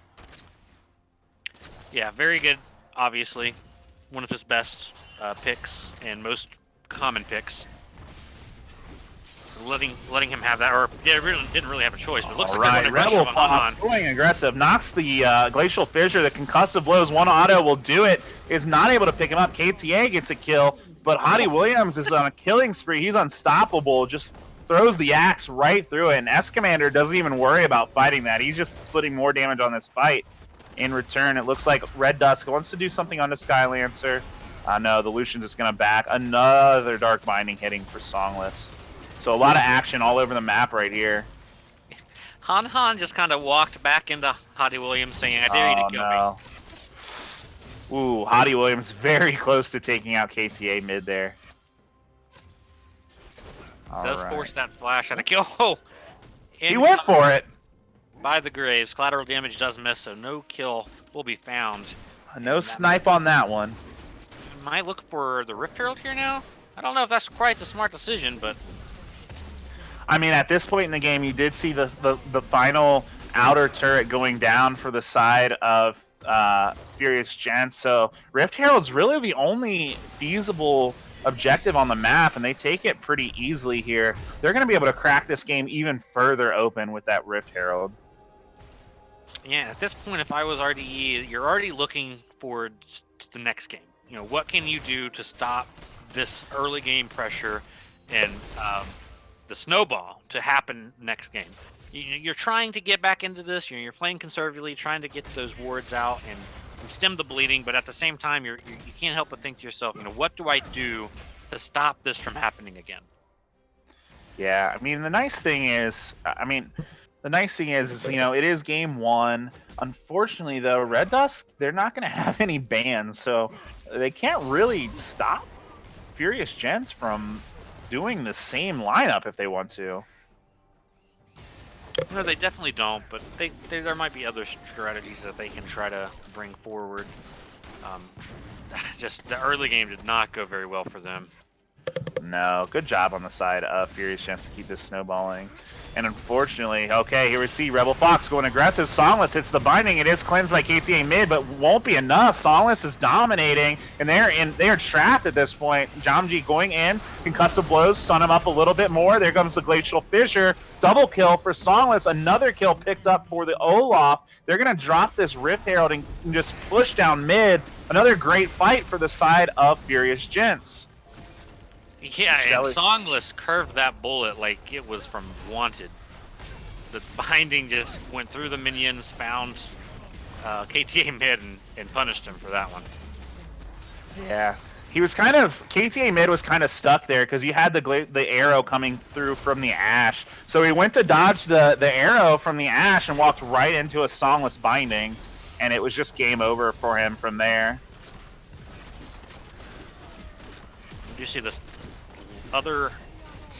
Yeah, very good, obviously. One of his best picks and most common picks. So letting him have that, or yeah, really didn't really have a choice, but it looks like they're going Rebel aggressive on Fox going aggressive, knocks the Glacial Fissure, the concussive blows, one auto will do it, is not able to pick him up. KTA gets a kill, but Hottie Williams is on a killing spree. He's unstoppable, just throws the axe right through it, and S-Commander doesn't even worry about fighting that. He's just putting more damage on this fight. In return, it looks like Red Dusk wants to do something on the Skylancer. No, the Lucian's just going to back. Another Dark Binding hitting for Songless. So a lot of action all over the map right here. Han just kind of walked back into Hottie Williams saying, I dare you to kill me. Ooh, Hottie Williams very close to taking out KTA mid there. Does force that flash on a kill. Oh, he went for it. By the graves. Collateral damage does miss, so no kill will be found. No snipe on that one. Might look for the Rift Herald here now. I don't know if that's quite the smart decision, but I mean, at this point in the game, you did see the final outer turret going down for the side of Furious Gents. So Rift Herald's really the only feasible objective on the map, and they take it pretty easily here. They're going to be able to crack this game even further open with that Rift Herald. Yeah, at this point, if I was RDE, you're already looking forward to the next game. You know, what can you do to stop this early game pressure and the snowball to happen next game? You're trying to get back into this. You're playing conservatively, trying to get those wards out and stem the bleeding. But at the same time, you can't help but think to yourself, you know, what do I do to stop this from happening again? Yeah, I mean, the nice thing is, you know, it is game 1. Unfortunately, though, Red Dusk, they're not going to have any bans, so they can't really stop Furious Gents from doing the same lineup if they want to. No, they definitely don't, but there might be other strategies that they can try to bring forward. Just the early game did not go very well for them. No, good job on the side of Furious Gents to keep this snowballing. And unfortunately, okay, here we see Rebel Fox going aggressive. Songless hits the binding. It is cleansed by KTA mid, but won't be enough. Songless is dominating, and they are trapped at this point. Jamji going in, concussive blows, sun him up a little bit more. There comes the Glacial Fissure. Double kill for Songless. Another kill picked up for the Olaf. They're going to drop this Rift Herald and just push down mid. Another great fight for the side of Furious Gents. Yeah, and Songless curved that bullet like it was from Wanted. The binding just went through the minions, found KTA mid, and punished him for that one. Yeah, he was KTA mid was kind of stuck there because you had the arrow coming through from the Ash. So he went to dodge the arrow from the Ash and walked right into a Songless binding, and it was just game over for him from there. You see this other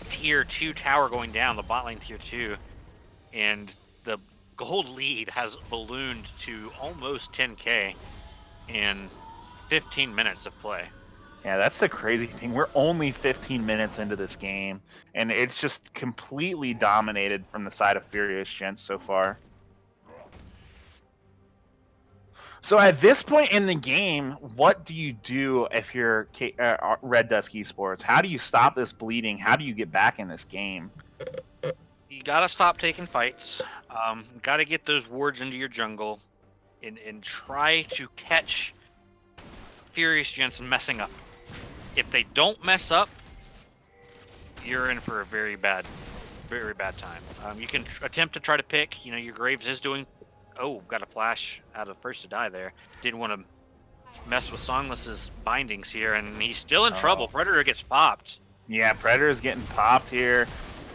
tier 2 tower going down, the bot lane tier 2, and the gold lead has ballooned to almost 10k in 15 minutes of play. Yeah, that's the crazy thing. We're only 15 minutes into this game, and it's just completely dominated from the side of Furious Gents so far. So at this point in the game, what do you do if you're Red Dusk Esports? How do you stop this bleeding? How do you get back in this game? You gotta stop taking fights. Gotta get those wards into your jungle, and try to catch Furious Gents messing up. If they don't mess up, you're in for a very bad time. You can attempt to try to pick. You know, your Graves is doing. Oh, got a flash out of first to die there. Didn't want to mess with Songless's bindings here, and he's still in trouble. Predator gets popped. Yeah, Predator is getting popped here.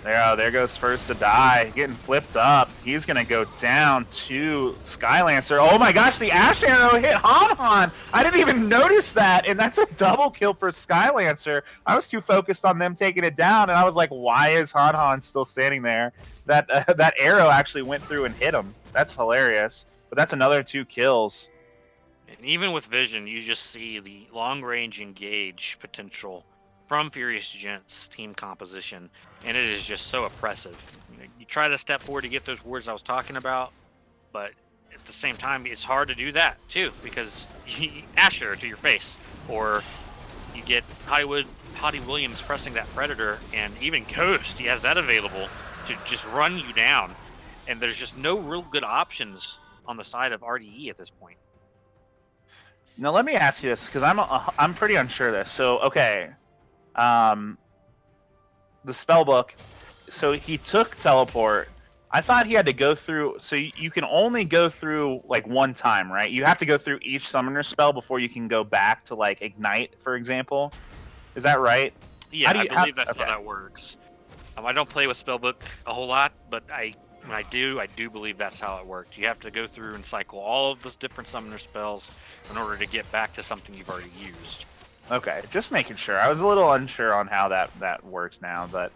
There goes first to die, getting flipped up. He's gonna go down to Skylancer. Oh my gosh, the Ash Arrow hit Han. I didn't even notice that, and that's a double kill for Skylancer. I was too focused on them taking it down, and I was like, why is Han still standing there? That arrow actually went through and hit him. That's hilarious. But that's another 2 kills. And even with vision, you just see the long-range engage potential from Furious Gent's team composition, and it is just so oppressive. You try to step forward to get those wards I was talking about, but at the same time, it's hard to do that too, because you Asher to your face, or you get Hottie Williams pressing that Predator, and even Ghost, he has that available to just run you down, and there's just no real good options on the side of RDE at this point. Now let me ask you this, because I'm pretty unsure of this. So okay. The spellbook, so he took teleport. I thought he had to go through, so you can only go through like one time, right? You have to go through each summoner spell before you can go back to like ignite, for example. Is that right? Yeah, I believe that's how that works. I don't play with spellbook a whole lot, but when I do believe that's how it works. You have to go through and cycle all of those different summoner spells in order to get back to something you've already used. Okay, just making sure. I was a little unsure on how that works now, but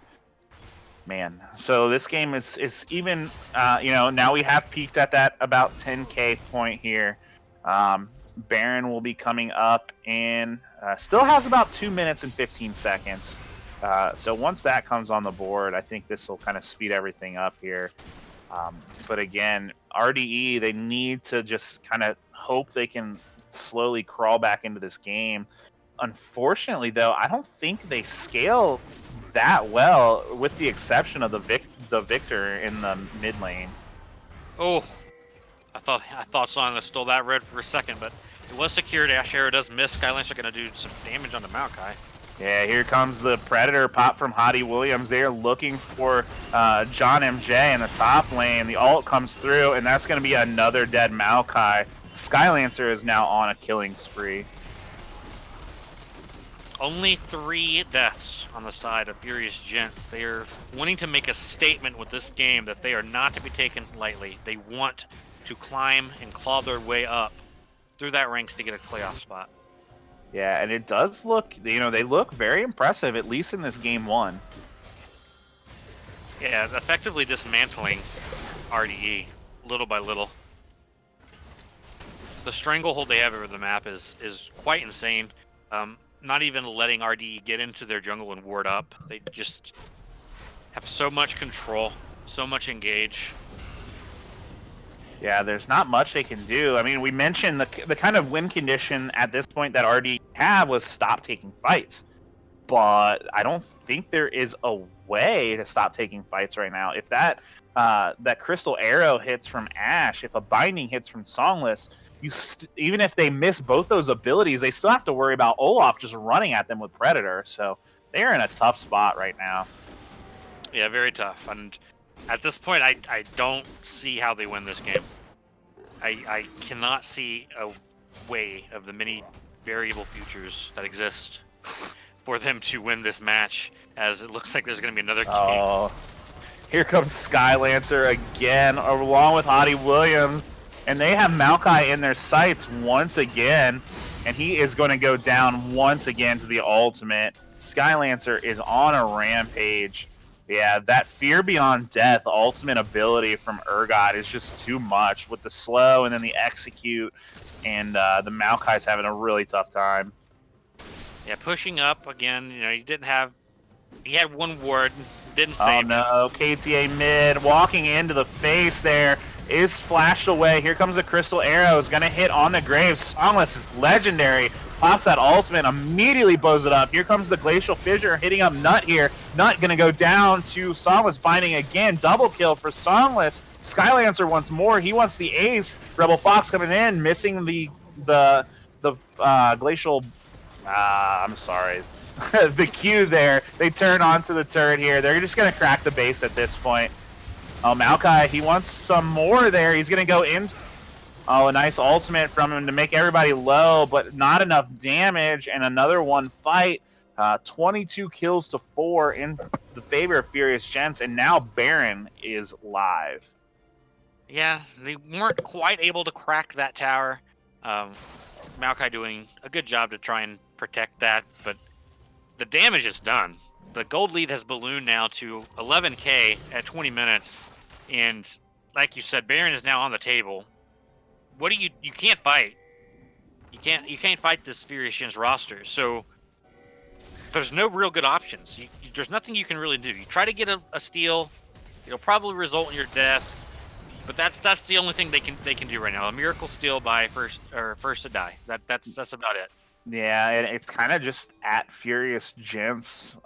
man. So this game is even, now we have peaked at that about 10K point here. Baron will be coming up and still has about 2 minutes and 15 seconds. So once that comes on the board, I think this will kind of speed everything up here. But again, RDE, they need to just kind of hope they can slowly crawl back into this game. Unfortunately, though, I don't think they scale that well, with the exception of the Victor in the mid lane. Oh, I thought Song stole that red for a second, but it was secured. Ash Arrow does miss. Skylancer going to do some damage on the Maokai. Yeah, here comes the Predator pop from Hottie Williams. They're looking for John MJ in the top lane. The ult comes through, and that's going to be another dead Maokai. Skylancer is now on a killing spree. Only 3 deaths on the side of Furious Gentz. They are wanting to make a statement with this game that they are not to be taken lightly. They want to climb and claw their way up through that ranks to get a playoff spot. Yeah, and it does look, they look very impressive, at least in this game 1. Yeah, effectively dismantling RDE little by little. The stranglehold they have over the map is quite insane. Not even letting RDE get into their jungle and ward up. They just have so much control, so much engage. Yeah, there's not much they can do. I mean, we mentioned the kind of win condition at this point that RDE had was stop taking fights. But I don't think there is a way to stop taking fights right now. If that Crystal Arrow hits from Ash, if a Binding hits from Songless, even if they miss both those abilities, they still have to worry about Olaf just running at them with Predator. So they're in a tough spot right now. Yeah, very tough. And at this point, I don't see how they win this game. I cannot see a way of the many variable futures that exist for them to win this match, as it looks like there's going to be another game. Here comes Skylancer again, along with Hottie Williams. And they have Maokai in their sights once again, and he is going to go down once again to the ultimate. Skylancer is on a rampage. Yeah, that Fear Beyond Death ultimate ability from Urgot is just too much with the slow and then the execute, and the Maokai's having a really tough time. Yeah, pushing up again. He had one ward, didn't save him. Oh no, KTA mid, walking into the face there. Is flashed away. Here comes the Crystal Arrow. Is going to hit on the grave. Songless is legendary. Pops that ultimate. Immediately blows it up. Here comes the Glacial Fissure hitting up Nut here. Nut going to go down to Songless. Binding again. Double kill for Songless. Skylancer once more. He wants the ace. Rebel Fox coming in. Missing the Glacial... I'm sorry. the Q there. They turn onto the turret here. They're just going to crack the base at this point. Oh, Maokai, he wants some more there. He's going to go in. Oh, a nice ultimate from him to make everybody low, but not enough damage. And another one fight. 22 kills to 4 in the favor of Furious Gentz, and now Baron is live. Yeah, they weren't quite able to crack that tower. Maokai doing a good job to try and protect that, but the damage is done. The gold lead has ballooned now to 11k at 20 minutes, and like you said, Baron is now on the table. What do you can't fight. You can't fight this Furious Gentz roster, so there's no real good options. There's nothing you can really do. You try to get a steal, it'll probably result in your death, but that's the only thing they can do right now. A miracle steal by first to die. That's about it. Yeah, and it's kind of just at Furious Gentz,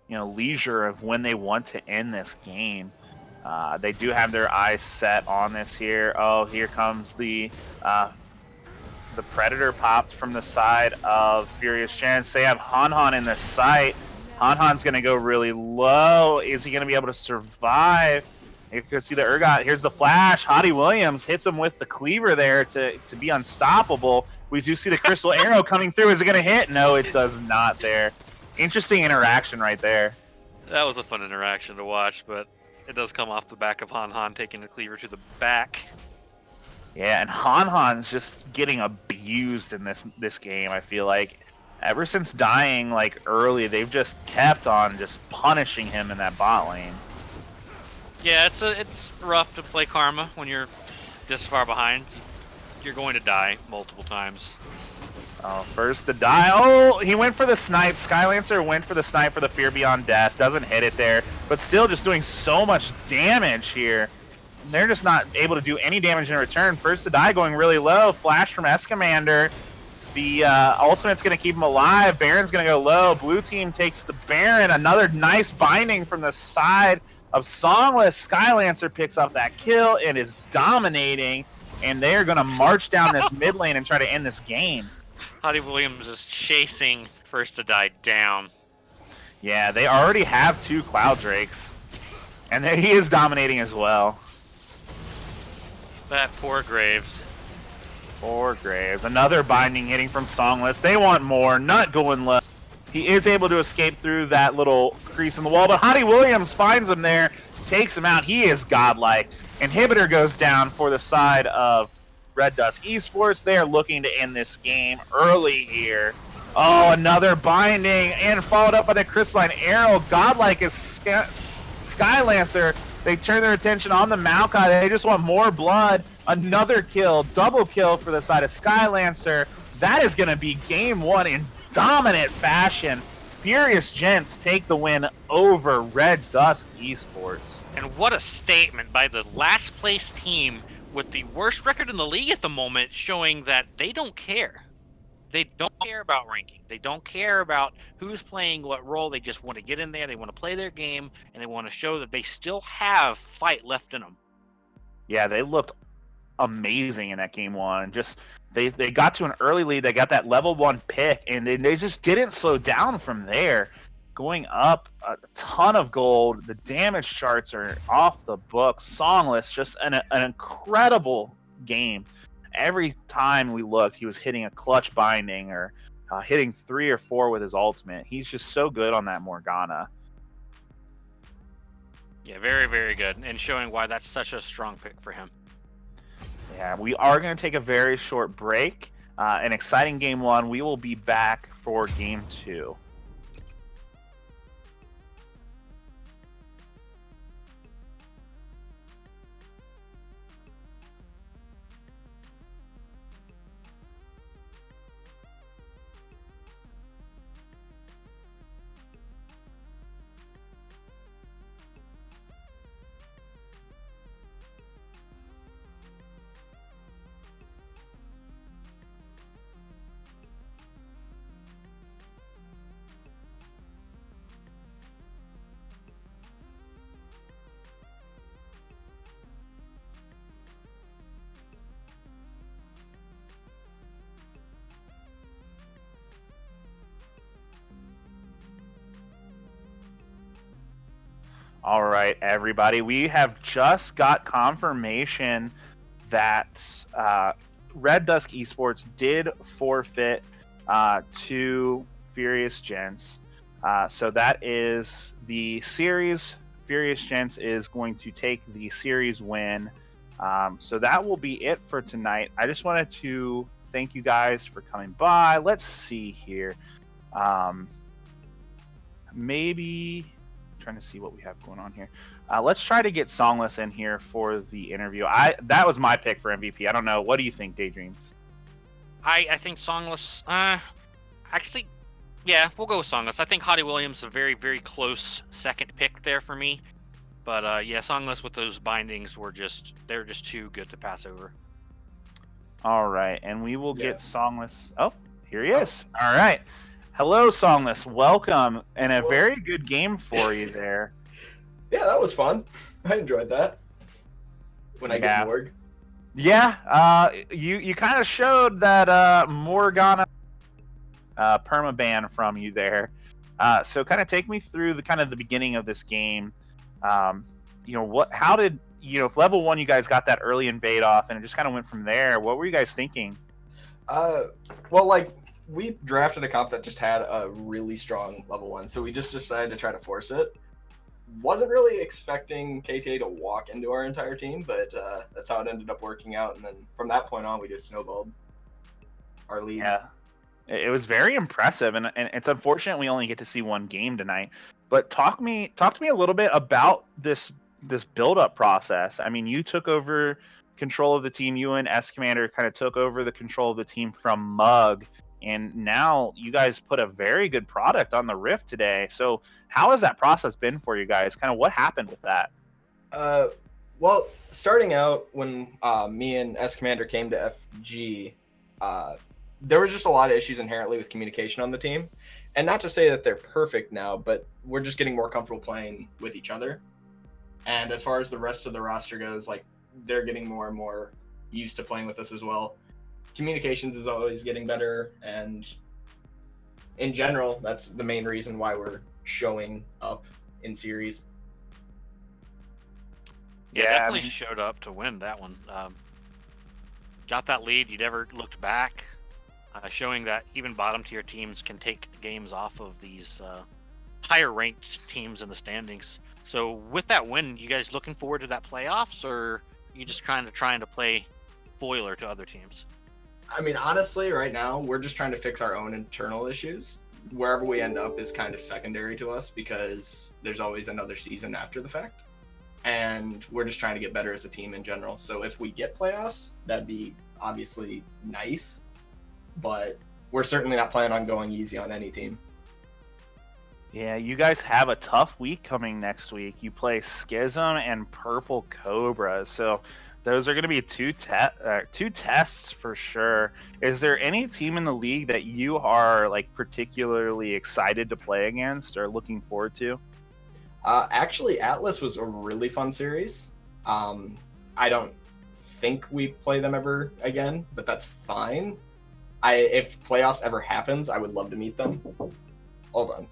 leisure of when they want to end this game. They do have their eyes set on this here. Oh, here comes the Predator popped from the side of Furious Gentz. They have Han in the sight. Han's going to go really low. Is he going to be able to survive? You can see the Urgot. Here's the flash. Hottie Williams hits him with the cleaver there to be unstoppable. We do see the crystal arrow coming through. Is it going to hit? No, it does not there. Interesting interaction right there. That was a fun interaction to watch, but it does come off the back of Han taking the cleaver to the back. Yeah, and Han's just getting abused in this game, I feel like. Ever since dying early, they've just kept on just punishing him in that bot lane. Yeah, it's rough to play Karma when you're this far behind. You're going to die multiple times. Oh, first to die. Oh, he went for the snipe. Skylancer went for the snipe for the Fear Beyond Death. Doesn't hit it there, but still just doing so much damage here. They're just not able to do any damage in return. First to die going really low. Flash from Escamander. The ultimate's going to keep him alive. Baron's going to go low. Blue team takes the Baron. Another nice binding from the side of Songless. Skylancer picks up that kill and is dominating. And they're going to march down this mid lane and try to end this game. Hottie Williams is chasing First to Die down. Yeah, they already have 2 Cloud Drakes. And then he is dominating as well. That poor Graves. Poor Graves. Another binding hitting from Songless. They want more. Not going low. He is able to escape through that little crease in the wall, but Hottie Williams finds him there, takes him out. He is godlike. Inhibitor goes down for the side of Red Dusk Esports. They are looking to end this game early here. Oh, another binding and followed up by the crystalline arrow. Godlike is Skylancer. They turn their attention on the Maokai. They just want more blood. Another kill, double kill for the side of Skylancer. That is going to be game 1 in dominant fashion. Furious Gentz take the win over Red Dusk Esports. And what a statement by the last place team with the worst record in the league at the moment, showing that they don't care. They don't care about ranking. They don't care about who's playing what role. They just want to get in there. They want to play their game, and they want to show that they still have fight left in them. Yeah, they looked amazing in that game 1. Just they got to an early lead. They got that level 1 pick, and they just didn't slow down from there. Going up a ton of gold. The damage charts are off the books. Songless, just an incredible game. Every time we looked, he was hitting a clutch binding or hitting 3 or 4 with his ultimate. He's just so good on that Morgana. Yeah, very, very good, and showing why that's such a strong pick for him. Yeah, we are going to take a very short break. An exciting game 1. We will be back for game 2. All right, everybody. We have just got confirmation that Red Dusk Esports did forfeit to Furious Gentz. So that is the series. Furious Gents is going to take the series win. So that will be it for tonight. I just wanted to thank you guys for coming by. Let's see here. Maybe trying to see what we have going on here. Let's try to get Songless in here for the interview. That was my pick for MVP. I don't know. What do you think, Daydreams? I think Songless. Actually, yeah, we'll go with Songless. I think Hottie Williams is a very, very close second pick there for me. But yeah, Songless with those bindings they're just too good to pass over. All right, and we will get Songless. Oh, here he is. All right. Hello, Songless. Welcome, and a very good game for you there. Yeah, that was fun. I enjoyed that. When I get Morg. Yeah, you kind of showed that Morgana permaban from you there. So kind of take me through the beginning of this game. How did level 1 you guys got that early invade off and it just kind of went from there? What were you guys thinking? We drafted a comp that just had a really strong level 1, so we just decided to try to force it. Wasn't really expecting KTA to walk into our entire team, but that's how it ended up working out, and then from that point on we just snowballed our lead. Yeah, it was very impressive, and it's unfortunate we only get to see one game tonight. But talk to me a little bit about this build-up process. I mean, you took over control of the team. You and S Commander kind of took over the control of the team from Mug, and now you guys put a very good product on the Rift today. So how has that process been for you guys? Kind of what happened with that? Well, starting out when me and S Commander came to FG, there was just a lot of issues inherently with communication on the team. And not to say that they're perfect now, but we're just getting more comfortable playing with each other. And as far as the rest of the roster goes, like, they're getting more and more used to playing with us as well. Communications is always getting better, and in general, that's the main reason why we're showing up in series. Yeah, definitely showed up to win that one. Got that lead. You never looked back, showing that even bottom tier teams can take games off of these higher ranked teams in the standings. So with that win, you guys looking forward to that playoffs, or you just trying to play foiler to other teams? I mean, honestly, right now, we're just trying to fix our own internal issues. Wherever we end up is kind of secondary to us because there's always another season after the fact. And we're just trying to get better as a team in general. So if we get playoffs, that'd be obviously nice. But we're certainly not planning on going easy on any team. Yeah, you guys have a tough week coming next week. You play Schism and Purple Cobra. So those are going to be two tests for sure. Is there any team in the league that you are particularly excited to play against or looking forward to? Actually, Atlas was a really fun series. I don't think we play them ever again, but that's fine. If playoffs ever happens, I would love to meet them. Hold on.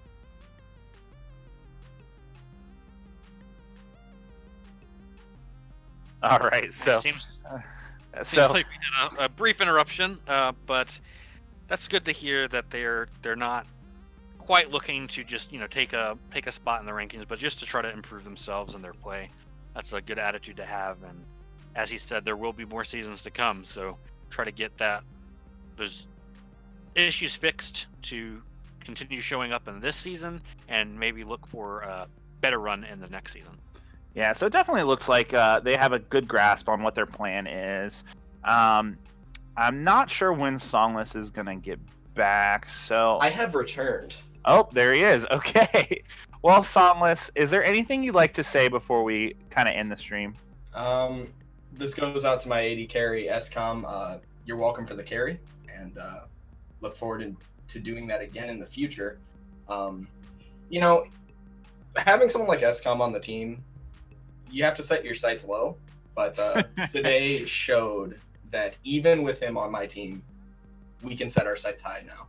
All right, so seems like we had a brief interruption, but that's good to hear that they're not quite looking to just take a spot in the rankings, but just to try to improve themselves in their play. That's a good attitude to have, and as he said, there will be more seasons to come. So try to get those issues fixed to continue showing up in this season, and maybe look for a better run in the next season. Yeah, so it definitely looks like they have a good grasp on what their plan is. I'm not sure when Songless is going to get back, so... I have returned. Oh, there he is. Okay. Well, Songless, is there anything you'd like to say before we kind of end the stream? This goes out to my AD carry, SCOM. You're welcome for the carry, and look forward to doing that again in the future. Having someone like SCOM on the team, you have to set your sights low, but today showed that even with him on my team, we can set our sights high now.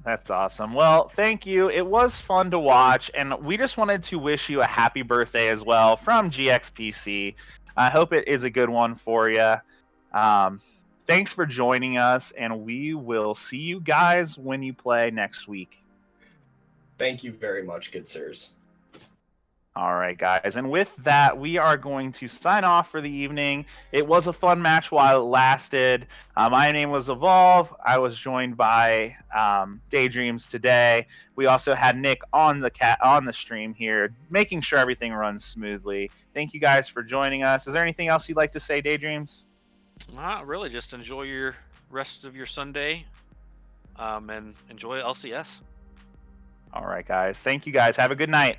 That's awesome. Well, thank you. It was fun to watch, and we just wanted to wish you a happy birthday as well from GXPC. I hope it is a good one for you. Thanks for joining us, and we will see you guys when you play next week. Thank you very much, good sirs. All right, guys. And with that, we are going to sign off for the evening. It was a fun match while it lasted. My name was Evolve. I was joined by Daydreams today. We also had Nick on the stream here, making sure everything runs smoothly. Thank you guys for joining us. Is there anything else you'd like to say, Daydreams? Not really. Just enjoy your rest of your Sunday, and enjoy LCS. All right, guys. Thank you, guys. Have a good night.